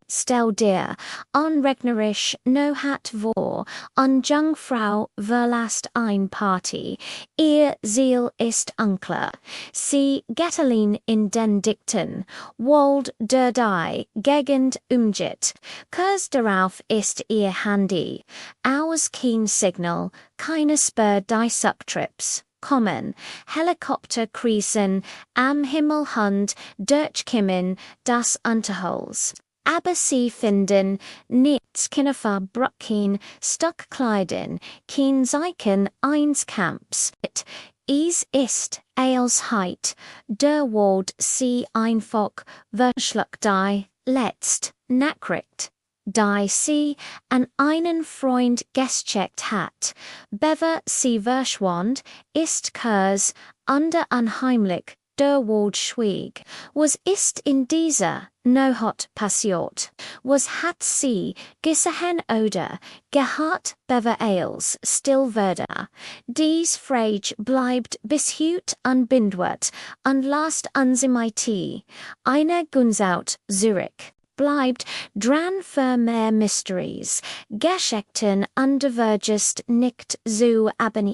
stel dir, onregnerisch no hat vor, junge Frau verlasst ein Party, ihr Ziel ist unklar. Sie geht allein in den Dikten, Wald der die Gegend umgeht, kurz darauf ist ihr Handy, aus kein Signal, keine Spur die Subtrips. Kommen, Helikopter kriechen, am Himmel Hund, durchkommen, das Unterholz. Aber sie finden nichts, keine Verbrochen, Stockkleiden, kein Zeichen eines Camps. Es ist als heit, der Wald sie einfach verschluckt die letzt Nachricht, die sie an einen Freund geschickt hat, bevor sie verschwand, ist kurz unter Heimweg, der Wald schwieg. Was ist in dieser Nacht passiert? Was hat sie gesehen oder gehört, bevor als still wurde? Dies Frage bleibt bis heute unbeantwortet und lasst uns mit einer Gunzout zurück. Bleibt dran für mehr Mysteries, Geschichten und divergest nicht zu abonnieren.